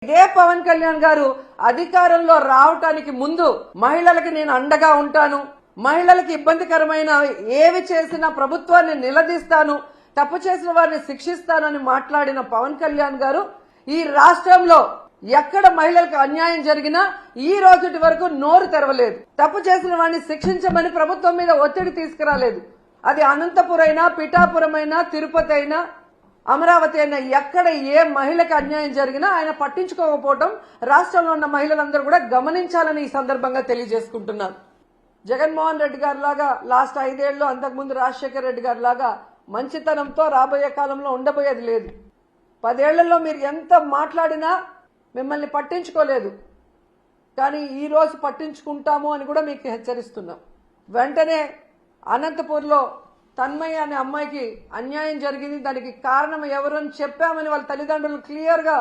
ఇదే పవన్ కళ్యాణ్ గారు అధికారంలో రావటానికి ముందు మహిళలకి నేను అండగా ఉంటాను, మహిళలకి ఇబ్బందికరమైన ఏవి చేసినా ప్రభుత్వాన్ని నిలదీస్తాను, తప్పు చేసిన వారిని శిక్షిస్తానని మాట్లాడిన పవన్ కళ్యాణ్ గారు ఈ రాష్ట్రంలో ఎక్కడ మహిళలకు అన్యాయం జరిగినా ఈ రోజుటి వరకు నోరు తెరవలేదు. తప్పు చేసిన వారిని శిక్షించమని ప్రభుత్వం మీద ఒత్తిడి తీసుకురాలేదు. అది అనంతపురైనా, పిఠాపురమైనా, తిరుపతి అయినా, అమరావతి అయినా ఎక్కడ ఏ మహిళకి అన్యాయం జరిగినా ఆయన పట్టించుకోకపోవడం రాష్ట్రంలో ఉన్న మహిళలందరూ కూడా గమనించాలని ఈ సందర్భంగా తెలియజేసుకుంటున్నారు. జగన్మోహన్ రెడ్డి గారి లాగా లాస్ట్ 5 ఏళ్లు, అంతకుముందు రాజశేఖర రెడ్డి గారి లాగా మంచితనంతో రాబోయే కాలంలో ఉండబోయేది లేదు. 10 ఏళ్లలో మీరు ఎంత మాట్లాడినా మిమ్మల్ని పట్టించుకోలేదు. కానీ ఈ రోజు పట్టించుకుంటాము అని కూడా మీకు హెచ్చరిస్తున్నాం. వెంటనే అనంతపూర్లో తన్మయ్య అనే అమ్మాయికి అన్యాయం జరిగింది, దానికి కారణం ఎవరు అని చెప్పామని వాళ్ళ తల్లిదండ్రులు క్లియర్ గా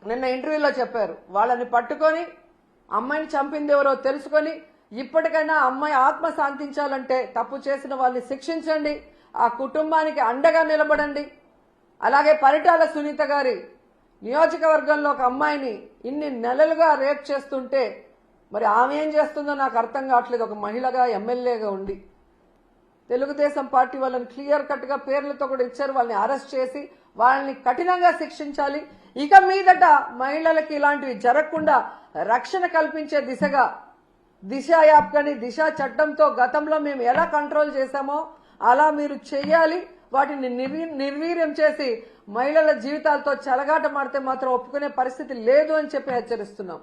నిన్న ఇంటర్వ్యూలో చెప్పారు. వాళ్ళని పట్టుకొని అమ్మాయిని చంపింది ఎవరో తెలుసుకొని ఇప్పటికైనా అమ్మాయి ఆత్మ శాంతించాలంటే తప్పు చేసిన వాళ్ళని శిక్షించండి, ఆ కుటుంబానికి అండగా నిలబడండి. అలాగే పరిటాల సునీత గారి నియోజకవర్గంలో ఒక అమ్మాయిని ఇన్ని నెలలుగా రేప్ చేస్తుంటే మరి ఆమె ఏం చేస్తుందో నాకు అర్థం కావట్లేదు. ఒక మహిళగా, ఎమ్మెల్యేగా ఉండి తెలుగుదేశం పార్టీ వాళ్ళని క్లియర్ కట్ గా పేర్లతో కూడా ఇచ్చారు. వాళ్ళని అరెస్ట్ చేసి వాళ్ళని కఠినంగా శిక్షించాలి. ఇక మీదట మహిళలకి ఇలాంటివి జరగకుండా రక్షణ కల్పించే దిశగా దిశ యాప్ కానీ దిశ చట్టంతో గతంలో మేము ఎలా కంట్రోల్ చేశామో అలా మీరు చెయ్యాలి. వాటిని నిర్వీర్యం చేసి మహిళల జీవితాలతో చెలగాట మాడితే మాత్రం ఒప్పుకునే పరిస్థితి లేదు అని చెప్పి హెచ్చరిస్తున్నాం.